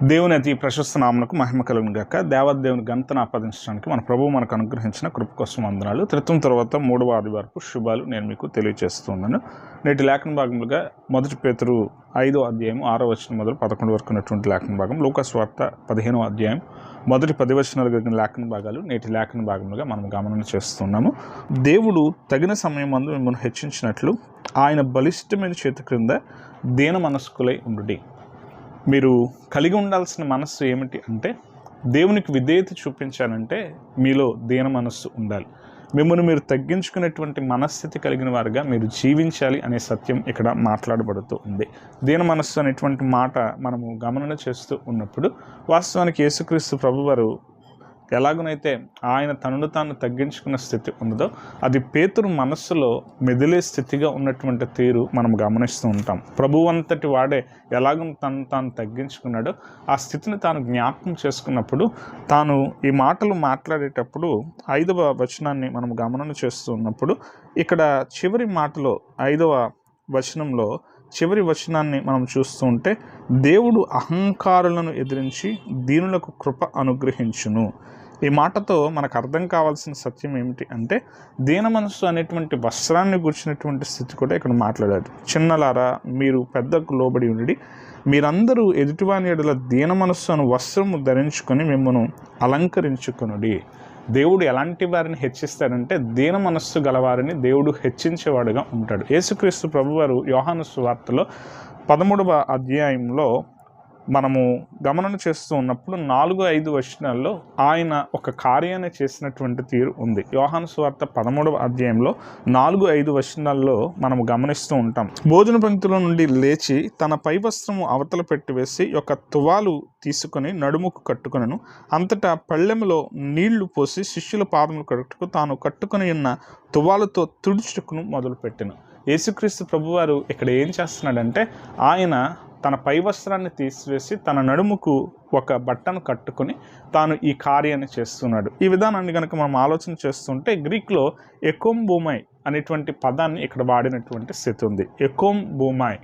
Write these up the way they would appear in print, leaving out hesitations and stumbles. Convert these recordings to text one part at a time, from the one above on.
దేవుని అతి ప్రశస్త నామమునకు మహిమ కలుగును గాక. దేవదేవుని ఘనతను ఆపాదించడానికి మన ప్రభువు మనకు అనుగ్రహించిన కృప కోసం వందనాలు. త్రిత్వం తర్వాత 3వ ఆదివారపు శుభాలు నేను మీకు తెలియజేస్తున్నాను. నేటి లేఖన భాగములుగా 1 పేతురు 5వ అధ్యాయం 6వ వచనం మొదలు 11 వరకు ఉన్నటువంటి లేఖన భాగం, లూకాసు వార్త 15వ అధ్యాయం మొదటి 10 వచనాలు కలిగిన లేఖన భాగాలు నేటి లేఖన భాగములుగా మనం గమనం చేస్తున్నాము. దేవుడు తగిన సమయం అందు మిమ్మల్ని హెచ్చించినట్లు ఆయన బలిష్టమైన చేతి క్రింద దీన మనస్కులై ఉండుడి. మీరు కలిగి ఉండాల్సిన మనస్సు ఏమిటి అంటే, దేవునికి విధేయత చూపించాలంటే మీలో దీన మనస్సు ఉండాలి. మిమ్మల్ని మీరు తగ్గించుకునేటువంటి మనస్థితి కలిగిన వారుగా మీరు జీవించాలి అనే సత్యం ఇక్కడ మాట్లాడబడుతూ ఉంది. దీన మనస్సు అనేటువంటి మాట మనము గమనం చేస్తూ ఉన్నప్పుడు వాస్తవానికి యేసుక్రీస్తు ప్రభువారు ఎలాగనైతే ఆయన తనను తాను తగ్గించుకున్న స్థితి ఉన్నదో అది పేతురు మనస్సులో మెదిలే స్థితిగా ఉన్నటువంటి తీరు మనం గమనిస్తూ ఉంటాం. ప్రభువు అంతటి వాడే ఎలాగ తను తాను తగ్గించుకున్నాడో ఆ స్థితిని తాను జ్ఞాపకం చేసుకున్నప్పుడు తాను ఈ మాటలు మాట్లాడేటప్పుడు 5వ వచనాన్ని మనం గమనం చేస్తూ ఉన్నప్పుడు ఇక్కడ చివరి మాటలో 5వ వచనంలో చివరి వచనాన్ని మనం చూస్తూ ఉంటే, దేవుడు అహంకారులను ఎదిరించి దీనులకు కృప అనుగ్రహించును. ఈ మాటతో మనకు అర్థం కావాల్సిన సత్యం ఏమిటి అంటే, దీన మనస్సు అనేటువంటి వస్త్రాన్ని గుర్చినటువంటి స్థితి కూడా ఇక్కడ మాట్లాడారు. చిన్నలారా మీరు పెద్దకు లోబడి ఉండి మీరందరూ ఎదుటివాని ఎడల దీన మనస్సు అను వస్త్రము ధరించుకొని మిమ్మల్ని అలంకరించుకొనుడి. దేవుడు ఎలాంటి వారిని హెచ్చిస్తాడంటే దీన మనస్సు గలవారిని దేవుడు హెచ్చించేవాడుగా ఉంటాడు. యేసుక్రీస్తు ప్రభువారు యోహాను సువార్తలో 13వ అధ్యాయంలో మనము గమనం చేస్తూ ఉన్నప్పుడు 4-5 వచనాల్లో ఆయన ఒక కార్యాన్ని చేసినటువంటి తీరు ఉంది. యోహాను సువార్త 13వ అధ్యాయంలో 4-5 వచనాల్లో మనము గమనిస్తూ ఉంటాం. భోజన పంక్తిలో నుండి లేచి తన పై వస్త్రము అవతల పెట్టివేసి ఒక తువాలు తీసుకొని నడుముకు కట్టుకొనను. అంతటా పళ్ళెములో నీళ్లు పోసి శిష్యుల పాదములు కట్టుకు తాను కట్టుకొని ఉన్న తువాలుతో తుడుచుకును మొదలుపెట్టెను. యేసుక్రీస్తు ప్రభువారు ఇక్కడ ఏం చేస్తున్నాడంటే, ఆయన తన పై వస్త్రాన్ని తీసివేసి తన నడుముకు ఒక బట్టను కట్టుకొని తాను ఈ కార్యాన్ని చేస్తున్నాడు. ఈ విధానాన్ని కనుక మనం ఆలోచన చేస్తుంటే గ్రీక్లో ఎకోంబూమై అనేటువంటి పదాన్ని ఇక్కడ వాడినటువంటి స్థితి ఉంది. ఎకోంబూమై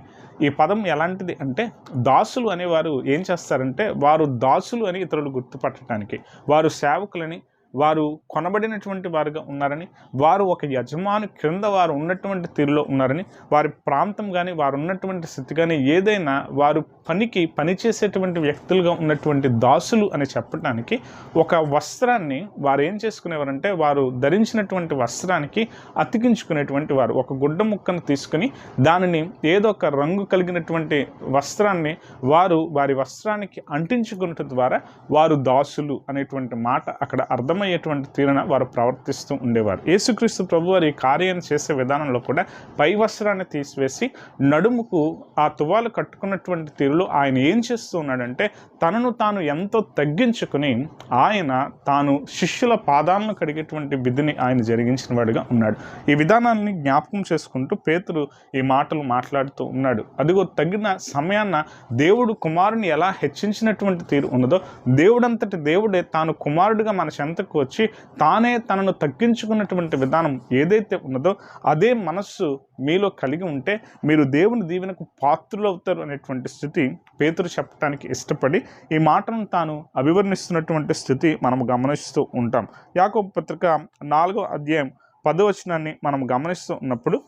ఈ పదం ఎలాంటిది అంటే, దాసులు అనేవారు ఏం చేస్తారంటే, వారు దాసులు అని ఇతరులు గుర్తుపట్టడానికి, వారు సేవకులని, వారు కొనబడినటువంటి వారుగా ఉన్నారని, వారు ఒక యజమాని క్రింద వారు ఉన్నటువంటి తీరులో ఉన్నారని, వారి ప్రాంతం కానీ వారు ఉన్నటువంటి స్థితి కానీ ఏదైనా వారు పనిచేసేటువంటి వ్యక్తులుగా ఉన్నటువంటి దాసులు అని చెప్పడానికి ఒక వస్త్రాన్ని వారు ఏం చేసుకునేవారంటే, వారు ధరించినటువంటి వస్త్రానికి అతికించుకునేటువంటి వారు. ఒక గుడ్డ ముక్కను తీసుకుని దానిని ఏదో ఒక రంగు కలిగినటువంటి వస్త్రాన్ని వారి వస్త్రానికి అంటించుకున్నట్టు ద్వారా వారు దాసులు అనేటువంటి మాట అక్కడ అర్థమయ్యేటువంటి తీరున వారు ప్రవర్తిస్తూ ఉండేవారు. యేసుక్రీస్తు ప్రభువారు ఈ కార్యాన్ని చేసే విధానంలో కూడా పై వస్త్రాన్ని తీసివేసి నడుముకు ఆ తువాలు కట్టుకున్నటువంటి తీరులో ఆయన ఏం చేస్తూ ఉన్నాడంటే, తనను తాను ఎంతో తగ్గించుకుని ఆయన తాను శిష్యుల పాదాలను కడిగేటువంటి విధిని ఆయన జరిగించిన వాడిగా ఉన్నాడు. ఈ విధానాన్ని జ్ఞాపకం చేసుకుంటూ పేతురు ఈ మాటలు మాట్లాడుతూ ఉన్నాడు. అదిగో తగిన సమయాన్న దేవుడు కుమారుని ఎలా హెచ్చించినటువంటి తీరు ఉన్నదో, దేవుడంతటి దేవుడే తాను కుమారుడిగా మన చెంతకు వచ్చి తానే తనను తగ్గించుకున్నటువంటి విధానం ఏదైతే ఉన్నదో అదే మనస్సు మీలో కలిగి ఉంటే మీరు దేవుని దీవెనకు పాత్రులు అవుతారు అనేటువంటి స్థితి పేతురు చెప్పడానికి ఇష్టపడి ఈ మాటను తాను అభివర్ణిస్తున్నటువంటి స్థితి మనం గమనిస్తూ ఉంటాం. యాకోబు పత్రిక 4వ అధ్యాయం 10వ వచనాన్ని మనం గమనిస్తూ ఉన్నప్పుడు,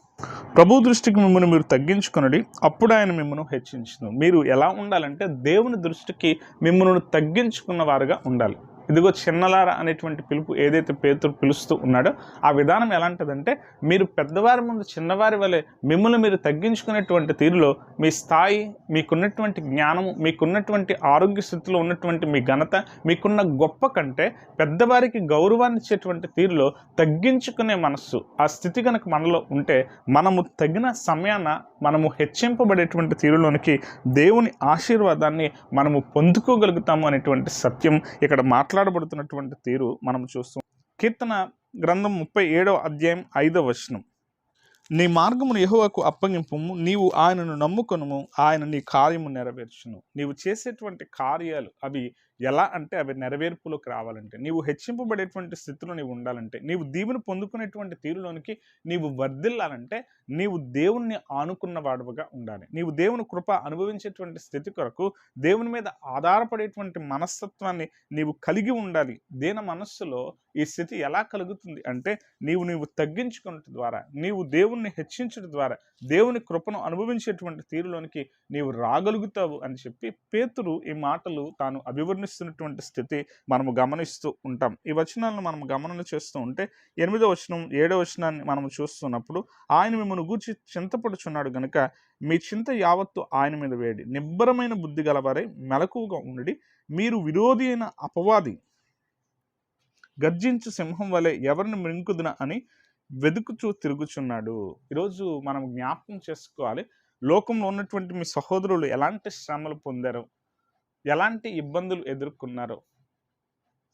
ప్రభు దృష్టికి మిమ్మల్ని మీరు తగ్గించుకునడి, అప్పుడు ఆయన మిమ్మల్ని హెచ్చించును. మీరు ఎలా ఉండాలంటే దేవుని దృష్టికి మిమ్మల్ని తగ్గించుకున్న వారుగా ఉండాలి. ఇదిగో చిన్నలారా అనేటువంటి పిలుపు ఏదైతే పేతురు పిలుస్తూ ఉన్నాడో ఆ విధానం ఎలాంటిదంటే, మీరు పెద్దవారి ముందు చిన్నవారి వలె మిమ్మల్ని మీరు తగ్గించుకునేటువంటి తీరులో మీ స్థాయి, మీకున్నటువంటి జ్ఞానము, మీకున్నటువంటి ఆరోగ్య స్థితిలో ఉన్నటువంటి మీ ఘనత, మీకున్న గొప్ప కంటే పెద్దవారికి గౌరవాన్ని ఇచ్చేటువంటి తీరులో తగ్గించుకునే మనస్సు, ఆ స్థితి కనుక మనలో ఉంటే మనము తగిన సమయాన మనము హెచ్చింపబడేటువంటి తీరులోనికి దేవుని ఆశీర్వాదాన్ని మనము పొందుకోగలుగుతాము అనేటువంటి సత్యం ఇక్కడ మాట్లాడబడుతున్నటువంటి తీరు మనం చూస్తాం. కీర్తన గ్రంథం 37వ అధ్యాయం 5వ వచనం, నీ మార్గమును యెహోవాకు అప్పగింపుము, నీవు ఆయనను నమ్ముకొనుము, ఆయన నీ కార్యము నెరవేర్చును. నీవు చేసేటువంటి కార్యాలు అవి ఎలా అంటే అవి నెరవేర్పులోకి రావాలంటే, నీవు హెచ్చింపబడేటువంటి స్థితిలో నీవు ఉండాలంటే, నీవు దీవెన పొందుకునేటువంటి తీరులోనికి నీవు వర్ధిల్లాలంటే, నీవు దేవుణ్ణి ఆనుకున్న వాడుగా ఉండాలి. నీవు దేవుని కృప అనుభవించేటువంటి స్థితి కొరకు దేవుని మీద ఆధారపడేటువంటి మనస్తత్వాన్ని నీవు కలిగి ఉండాలి. దీన మనస్సులో ఈ స్థితి ఎలా కలుగుతుంది అంటే, నీవు తగ్గించుకున్నట్టు ద్వారా, నీవు దేవుణ్ణి హెచ్చించడం ద్వారా దేవుని కృపను అనుభవించేటువంటి తీరులోనికి నీవు రాగలుగుతావు అని చెప్పి పేతురు ఈ మాటలు తాను అభివర్ణిస్తున్నటువంటి స్థితి మనము గమనిస్తూ ఉంటాం. ఈ వచనాలను మనం గమనం చేస్తూ ఉంటే 8వ వచనం 7వ వచనాన్ని మనం చూస్తున్నప్పుడు, ఆయన మిమ్మల్ని గూర్చి చింతపడుచున్నాడు గనుక మీ చింత యావత్తు ఆయన మీద వేడి, నిబ్బరమైన బుద్ధి గలవారై మెలకువగా ఉండి, మీరు విరోధి అయిన అపవాది గర్జించు సింహం వలె ఎవరిని మృంకుదున అని వెదుకుచూ తిరుగుచున్నాడు. ఈరోజు మనం జ్ఞాపకం చేసుకోవాలి, లోకంలో ఉన్నటువంటి మీ సహోదరులు ఎలాంటి శ్రమలు పొందారో, ఎలాంటి ఇబ్బందులు ఎదుర్కొన్నారో.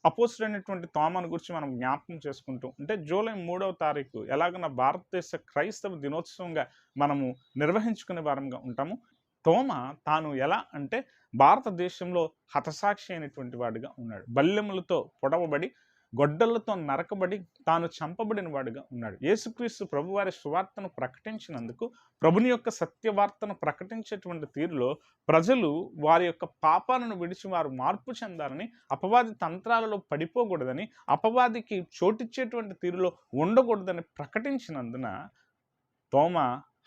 అపోస్తుడైనటువంటి తోమాను గురించి మనం జ్ఞాపకం చేసుకుంటూ అంటే, జూలై 3వ తారీఖు ఎలాగైనా భారతదేశ క్రైస్తవ దినోత్సవంగా మనము నిర్వహించుకునే వారంగా ఉంటాము. తోమ తాను ఎలా అంటే భారతదేశంలో హతసాక్షి అయినటువంటి వాడిగా ఉన్నాడు. బల్లెములతో పొడవబడి, గొడ్డళ్లతో నరకబడి, తాను చంపబడిన వాడిగా ఉన్నాడు. యేసుక్రీస్తు ప్రభువారి సువార్తను ప్రకటించినందుకు, ప్రభుని యొక్క సత్యవార్తను ప్రకటించేటువంటి తీరులో ప్రజలు వారి యొక్క పాపాలను విడిచి వారు మార్పు చెందాలని, అపవాది తంత్రాలలో పడిపోకూడదని, అపవాదికి చోటిచ్చేటువంటి తీరులో ఉండకూడదని ప్రకటించినందున తోమ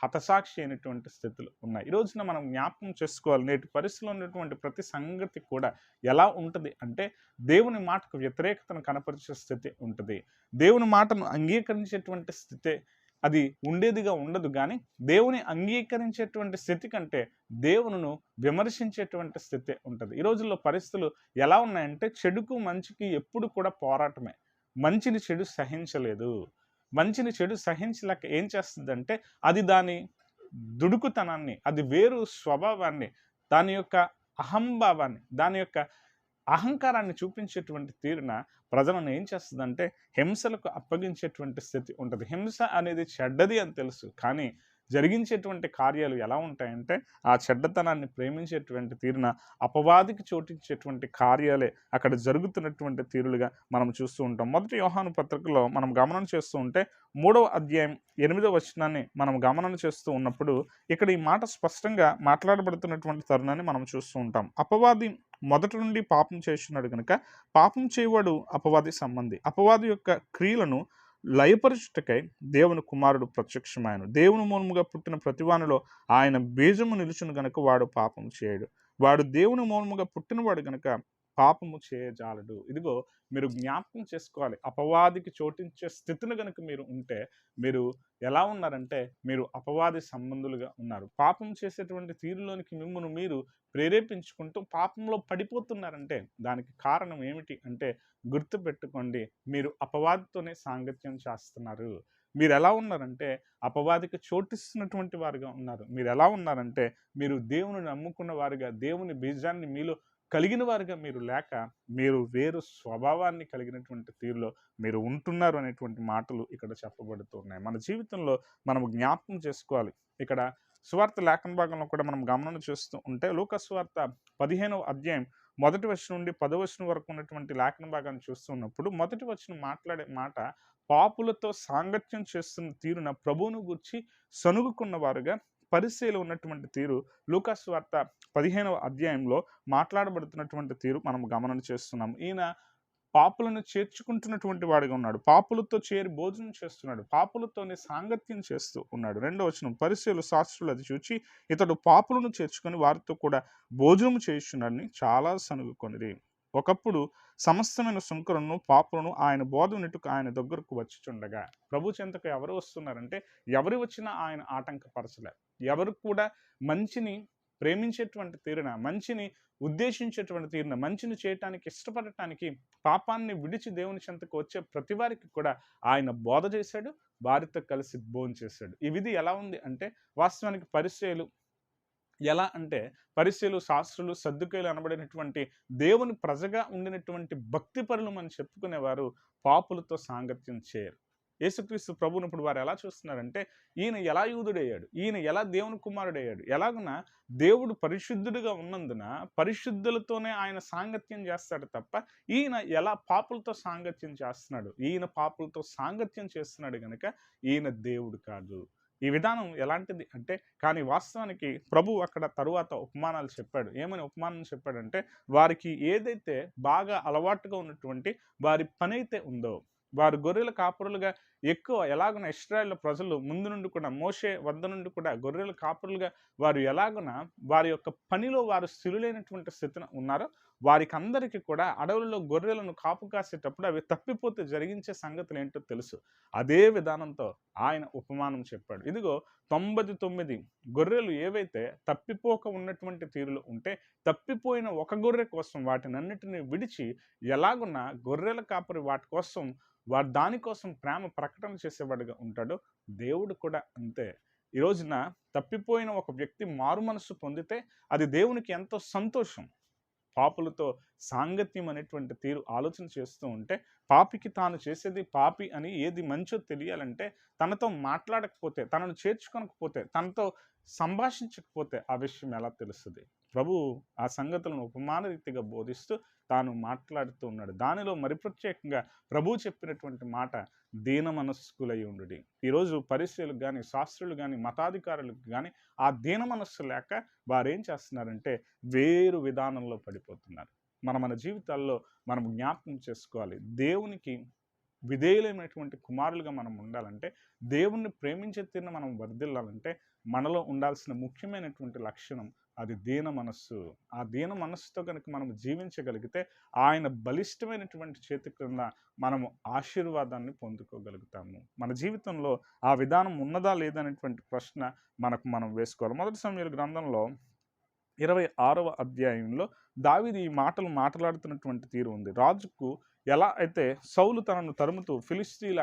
హతసాక్షి అయినటువంటి స్థితులు ఉన్నాయి. ఈ రోజున మనం జ్ఞాపకం చేసుకోవాలి, నేటి పరిస్థితిలో ఉన్నటువంటి ప్రతి సంగతి కూడా ఎలా ఉంటుంది అంటే, దేవుని మాటకు వ్యతిరేకతను కనపరిచే స్థితి ఉంటుంది. దేవుని మాటను అంగీకరించేటువంటి స్థితే అది ఉండేదిగా ఉండదు. కానీ దేవుని అంగీకరించేటువంటి స్థితి కంటే దేవునిను విమర్శించేటువంటి స్థితి ఉంటుంది. ఈ రోజుల్లో పరిస్థితులు ఎలా ఉన్నాయంటే, చెడుకు మంచికి ఎప్పుడు కూడా పోరాటమే. మంచిని చెడు సహించలేదు. మంచిని చెడు సహించలేక ఏం చేస్తుందంటే, అది దాని దుడుకుతనాన్ని, అది వేరు స్వభావాన్ని, దాని యొక్క అహంభావాన్ని, దాని యొక్క అహంకారాన్ని చూపించేటువంటి తీరున ప్రజలను ఏం చేస్తుందంటే హింసలకు అప్పగించేటువంటి స్థితి ఉంటుంది. హింస అనేది చెడ్డది అని తెలుసు, కానీ జరిగించేటువంటి కార్యాలు ఎలా ఉంటాయంటే, ఆ చెడ్డతనాన్ని ప్రేమించేటువంటి తీరున అపవాదికి చోటించేటువంటి కార్యాలే అక్కడ జరుగుతున్నటువంటి తీరులుగా మనం చూస్తూ ఉంటాం. మొదటి యోహాను పత్రికలో మనం గమనం చేస్తూ ఉంటే 3వ అధ్యాయం 8వ వచనాన్ని మనం గమనం చేస్తూ ఉన్నప్పుడు, ఇక్కడ ఈ మాట స్పష్టంగా మాట్లాడబడుతున్నటువంటి తరుణాన్ని మనం చూస్తూ ఉంటాం. అపవాది మొదటి నుండి పాపం చేస్తున్నాడు కనుక పాపం చేయవాడు అపవాది సంబంధి. అపవాది యొక్క క్రియలను లయపరచుటకై దేవుని కుమారుడు ప్రత్యక్షమాయను. దేవుని మూలముగా పుట్టిన ప్రతివానిలో ఆయన బీజము నిలుచును గనుక వాడు పాపం చేయడు. వాడు దేవుని మూలముగా పుట్టినవాడు గనుక పాపము చేయజాలడు. ఇదిగో మీరు జ్ఞాపకం చేసుకోవాలి, అపవాదికి చోటించే స్థితిని గనుక మీరు ఉంటే మీరు ఎలా ఉన్నారంటే, మీరు అపవాది సంబంధులుగా ఉన్నారు. పాపం చేసేటువంటి తీరులోనికి మిమ్మల్ని మీరు ప్రేరేపించుకుంటూ పాపంలో పడిపోతున్నారంటే దానికి కారణం ఏమిటి అంటే, గుర్తుపెట్టుకోండి, మీరు అపవాదితోనే సాంగత్యం చేస్తున్నారు. మీరు ఎలా ఉన్నారంటే అపవాదికి చోటిస్తున్నటువంటి వారుగా ఉన్నారు. మీరు ఎలా ఉన్నారంటే, మీరు దేవుని నమ్ముకున్న వారుగా, దేవుని బీజాన్ని మీలో కలిగిన వారుగా మీరు లేక, మీరు వేరు స్వభావాన్ని కలిగినటువంటి తీరులో మీరు ఉంటున్నారు అనేటువంటి మాటలు ఇక్కడ చెప్పబడుతున్నాయి. మన జీవితంలో మనం జ్ఞాపకం చేసుకోవాలి. ఇక్కడ సువార్త లేఖన భాగంలో కూడా మనం గమనం చేస్తూ ఉంటే, లూకా సువార్త 15వ అధ్యాయం 1వ వచనం నుండి 10వ వచనం వరకు ఉన్నటువంటి లేఖన భాగాన్ని చూస్తున్నప్పుడు, మొదటి వచనం మాట్లాడే మాట పాపులతో సాంగత్యం చేస్తున్న తీరున ప్రభువును గూర్చి సనుగుకున్న వారుగా పరిసయ్యులు ఉన్నటువంటి తీరు లూకా సువార్త 15వ అధ్యాయంలో మాట్లాడబడుతున్నటువంటి తీరు మనం గమనం చేస్తున్నాం. ఈయన పాపులను చేర్చుకుంటున్నటువంటి వాడిగా ఉన్నాడు. పాపులతో చేరి భోజనం చేస్తున్నాడు. పాపులతోనే సాంగత్యం చేస్తూ ఉన్నాడు. 2వ వచనం, పరిసయ్యులు శాస్త్రులు అది చూచి ఇతడు పాపులను చేర్చుకొని వారితో కూడా భోజనం చేయుచున్నాడని చాలా సనుగుకొనిరి. ఒకప్పుడు సమస్తమైన సుంకరులను పాపులను ఆయన బోధ వినుటకు ఆయన దగ్గరకు వచ్చిచుండగా, ప్రభు చెంతకు ఎవరు వస్తున్నారంటే, ఎవరు వచ్చినా ఆయన ఆటంకపరచలే. ఎవరు కూడా మంచిని ప్రేమించేటువంటి తీరున, మంచిని ఉద్దేశించేటువంటి తీరున, మంచిని చేయటానికి ఇష్టపడటానికి, పాపాన్ని విడిచి దేవుని చెంతకు వచ్చే ప్రతి వారికి కూడా ఆయన బోధ చేశాడు, వారితో కలిసి భోంచేశాడు. ఈ విధి ఎలా ఉంది అంటే, వాస్తవానికి పరిసయ్యులు ఎలా అంటే, పరిసయ్యులు, శాస్త్రులు, సద్దుకయ్యులు అనబడినటువంటి దేవుని ప్రజగా ఉండినటువంటి భక్తిపరులు అని చెప్పుకునేవారు పాపులతో సాంగత్యం చేయరు. యేసుక్రీస్తు ప్రభువుని ఇప్పుడు వారు ఎలా చూస్తున్నారంటే ఈయన ఎలా యూదుడయ్యాడు, ఈయన ఎలా దేవుని కుమారుడయ్యాడు, ఎలాగున దేవుడు పరిశుద్ధుడిగా ఉన్నందున పరిశుద్ధులతోనే ఆయన సాంగత్యం చేస్తాడు తప్ప ఈయన ఎలా పాపులతో సాంగత్యం చేస్తున్నాడు, ఈయన పాపులతో సాంగత్యం చేస్తున్నాడు కనుక ఈయన దేవుడు కాదు. ఈ విధానం ఎలాంటిది అంటే, కానీ వాస్తవానికి ప్రభు అక్కడ తరువాత ఉపమానాలు చెప్పాడు. ఏమని ఉపమానం చెప్పాడంటే, వారికి ఏదైతే బాగా అలవాటుగా ఉన్నటువంటి వారి పనైతే ఉందో, వారు గొర్రెల కాపురులుగా ఎక్కువ ఎలాగున ఇశ్రాయేలు ప్రజలు ముందు నుండి కూడా మోషే వద్ద నుండి కూడా గొర్రెల కాపురులుగా వారు ఎలాగున వారి యొక్క పనిలో వారు స్థిరులైనటువంటి స్థితిన ఉన్నారో, వారికి అందరికీ కూడా అడవులలో గొర్రెలను కాపు కాసేటప్పుడు అవి తప్పిపోతే జరిగించే సంగతులు ఏంటో తెలుసు. అదే విధానంతో ఆయన ఉపమానం చెప్పాడు. ఇదిగో 99 గొర్రెలు ఏవైతే తప్పిపోక ఉన్నటువంటి తీరులో ఉంటే, తప్పిపోయిన ఒక గొర్రె కోసం వాటినన్నిటిని విడిచి ఎలాగున్న గొర్రెల కాపరి వాటి కోసం దానికోసం ప్రేమ ప్రకటన చేసేవాడిగా ఉంటాడో, దేవుడు కూడా అంతే. ఈ రోజున తప్పిపోయిన ఒక వ్యక్తి మారు మనస్సు పొందితే అది దేవునికి ఎంతో సంతోషం. పాపులతో సాంగత్యం అనేటువంటి తీరు ఆలోచన చేస్తూ ఉంటే, పాపికి తాను చేసేది పాపి అని ఏది మంచో తెలియాలంటే తనతో మాట్లాడకపోతే, తనను చేర్చుకోనకపోతే, తనతో సంభాషించకపోతే ఆ విషయం ఎలా తెలుస్తుంది? ప్రభువు ఆ సంగతులను ఉపమాన రీతిగా బోధిస్తూ తాను మాట్లాడుతూ ఉన్నాడు. దానిలో మరి ప్రత్యేకంగా ప్రభువు చెప్పినటువంటి మాట దీన మనస్కులై ఉండుడి. ఈరోజు పరిసయ్యులకు కానీ, శాస్త్రులు కానీ, మతాధికారులకు కానీ ఆ దీన మనస్సు లేక వారేం చేస్తున్నారంటే వేరు విధానంలో పడిపోతున్నారు. మన జీవితాల్లో మనం జ్ఞాపకం చేసుకోవాలి. దేవునికి విధేయులైనటువంటి కుమారులుగా మనం ఉండాలంటే, దేవుణ్ణి ప్రేమించే తీరున మనం వర్ధిల్లాలంటే మనలో ఉండాల్సిన ముఖ్యమైనటువంటి లక్షణం అది దీన మనస్సు. ఆ దీన మనస్సుతో కనుక మనం జీవించగలిగితే ఆయన బలిష్టమైనటువంటి చేతి క్రింద మనము ఆశీర్వాదాన్ని పొందుకోగలుగుతాము. మన జీవితంలో ఆ విధానం ఉన్నదా లేదనేటువంటి ప్రశ్న మనం వేసుకోవాలి. మొదటి సమూయేలు గ్రంథంలో 26వ అధ్యాయంలో దావీదు ఈ మాటలు మాట్లాడుతున్నటువంటి తీరు ఉంది. రాజుకు ఎలా అయితే సౌలు తనను తరుముతూ ఫిలిష్తీయుల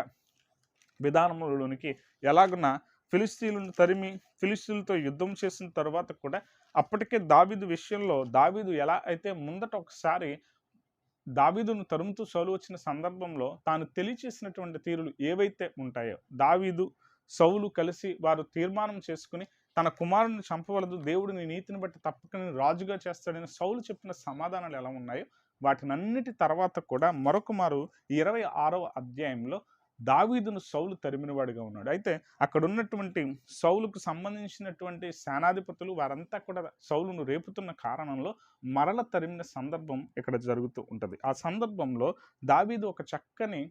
విధానంలోనికి ఎలాగున్నా ఫిలిష్తీయులను తరిమి ఫిలిష్తీయులతో యుద్ధం చేసిన తర్వాత కూడా అప్పటికే దావీదు విషయంలో దావీదు ఎలా అయితే ముందట ఒకసారి దావీదును తరుముతూ సౌలు వచ్చిన సందర్భంలో తాను తెలియచేసినటువంటి తీరులు ఏవైతే ఉంటాయో, దావీదు సౌలు కలిసి వారు తీర్మానం చేసుకుని తన కుమారుని చంపవలదు, దేవుడు నీ నీతిని బట్టి తప్పకని రాజుగా చేస్తాడని సౌలు చెప్పిన సమాధానాలు ఎలా ఉన్నాయో వాటినన్నిటి తర్వాత కూడా మరొక మారు 26వ అధ్యాయంలో దావీదును సౌలు తరిమినవాడిగా ఉన్నాడు. అయితే అక్కడ ఉన్నటువంటి సౌలుకు సంబంధించినటువంటి సేనాధిపతులు వారంతా కూడా సౌలును రేపుతున్న కారణంలో మరల తరిమిన సందర్భం ఇక్కడ జరుగుతూ ఉంటుంది. ఆ సందర్భంలో దావీదు ఒక చక్కని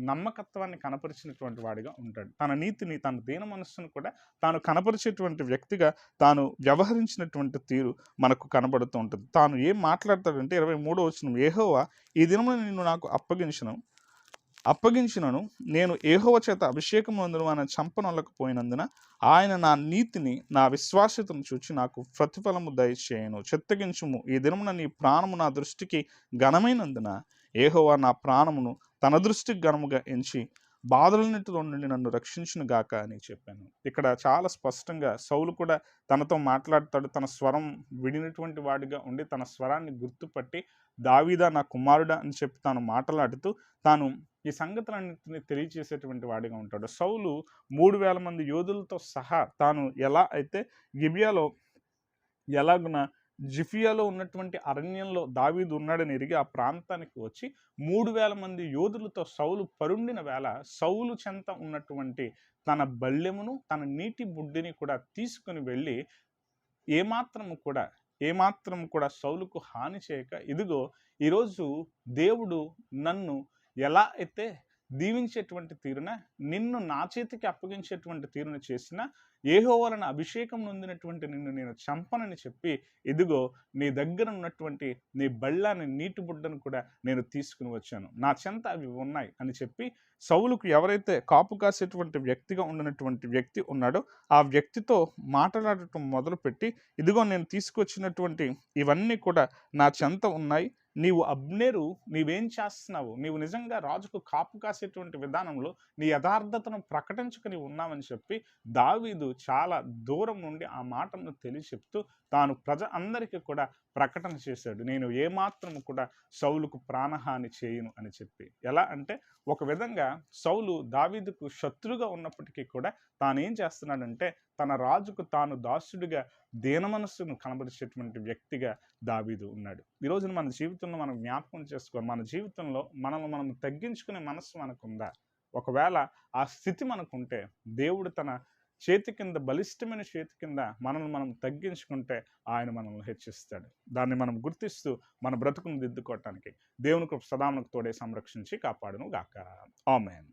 నమ్మకత్వాన్ని కనపరిచినటువంటి వాడిగా ఉంటాడు. తన నీతిని, తన దీన మనస్సును కూడా తాను కనపరిచేటువంటి వ్యక్తిగా తాను వ్యవహరించినటువంటి తీరు మనకు కనబడుతూ ఉంటుంది. తాను ఏం మాట్లాడతాడంటే 23వ వచనం, యెహోవా ఈ దినమున నిన్ను నాకు అప్పగించినను నేను యెహోవా చేత అభిషేకం నందును ఆయన చంపనొల్లకపోయినందున ఆయన నా నీతిని నా విశ్వాస్యతను చూచి నాకు ప్రతిఫలము దయచేయను. చిత్తగించుము, ఈ దినమున నీ ప్రాణము నా దృష్టికి ఘనమైనందున యెహోవా నా ప్రాణమును తన దృష్టికి ఘనముగా ఎంచి బాధలన్నిటిలో నుండి నన్ను రక్షించును గాక అని చెప్పాను. ఇక్కడ చాలా స్పష్టంగా సౌలు కూడా తనతో మాట్లాడతాడు. తన స్వరం విడినటువంటి వాడిగా ఉండి తన స్వరాన్ని గుర్తుపట్టి దావీదా నా కుమారుడా అని చెప్పి తాను మాట్లాడుతూ తాను ఈ సంగతులన్నింటినీ తెలియజేసేటువంటి వాడిగా ఉంటాడు. సౌలు 3000 మంది యోధులతో సహా తాను ఎలా అయితే గిబియాలో ఎలాగున జిఫియాలో ఉన్నటువంటి అరణ్యంలో దావీదు ఉన్నాడని ఎరిగి ఆ ప్రాంతానికి వచ్చి 3000 మంది యోధులతో సౌలు పరుండిన వేళ సౌలు చెంత ఉన్నటువంటి తన బల్లెమును తన నీటి బుడ్డిని కూడా తీసుకుని వెళ్ళి ఏమాత్రము కూడా సౌలుకు హాని చేయక, ఇదిగో ఈరోజు దేవుడు నన్ను ఎలా అయితే దీవించేటువంటి తీరున నిన్ను నా చేతికి అప్పగించేటువంటి తీరున చేసిన యెహోవాను అభిషేకం నొందినటువంటి నిన్ను నేను చంపనని చెప్పి, ఇదిగో నీ దగ్గర ఉన్నటువంటి నీ బళ్ళాన్ని నీటి బుడ్డను కూడా నేను తీసుకుని వచ్చాను, నా చెంత అవి ఉన్నాయి అని చెప్పి సౌలుకు ఎవరైతే కాపు కాసేటువంటి వ్యక్తిగా ఉన్నటువంటి వ్యక్తి ఉన్నాడో ఆ వ్యక్తితో మాట్లాడటం మొదలుపెట్టి, ఇదిగో నేను తీసుకొచ్చినటువంటి ఇవన్నీ కూడా నా చెంత ఉన్నాయి, నీవేం చేస్తున్నావు, నీవు నిజంగా రాజుకు కాపు కాసేటువంటి విధానంలో నీ యథార్థతను ప్రకటించుకుని ఉన్నావని చెప్పి దావీదు చాలా దూరం నుండి ఆ మాటను తెలియచెప్తూ తాను అందరికీ కూడా ప్రకటన చేశాడు, నేను ఏమాత్రం కూడా సౌలుకు ప్రాణహాని చేయను అని చెప్పి. ఎలా అంటే ఒక విధంగా సౌలు దావీదుకు శత్రుగా ఉన్నప్పటికీ కూడా తాను ఏం చేస్తున్నాడంటే తన రాజుకు తాను దాసుడిగా దీన మనస్సును కనబరిచేటువంటి వ్యక్తిగా దావీదు ఉన్నాడు. ఈరోజున మన జీవితంలో మనం జ్ఞాపకం చేసుకోవాలి, మన జీవితంలో మనల్ని మనం తగ్గించుకునే మనస్సు మనకుందా? ఒకవేళ ఆ స్థితి మనకుంటే దేవుడు తన చేతి కింద, బలిష్టమైన చేతి కింద మనల్ని మనం తగ్గించుకుంటే ఆయన మనల్ని హెచ్చిస్తాడు. దాన్ని మనం గుర్తిస్తూ మన బ్రతుకును దిద్దుకోవటానికి దేవుని కృప సదా మనకు తోడే సంరక్షించి కాపాడును గాక. ఆమేన్.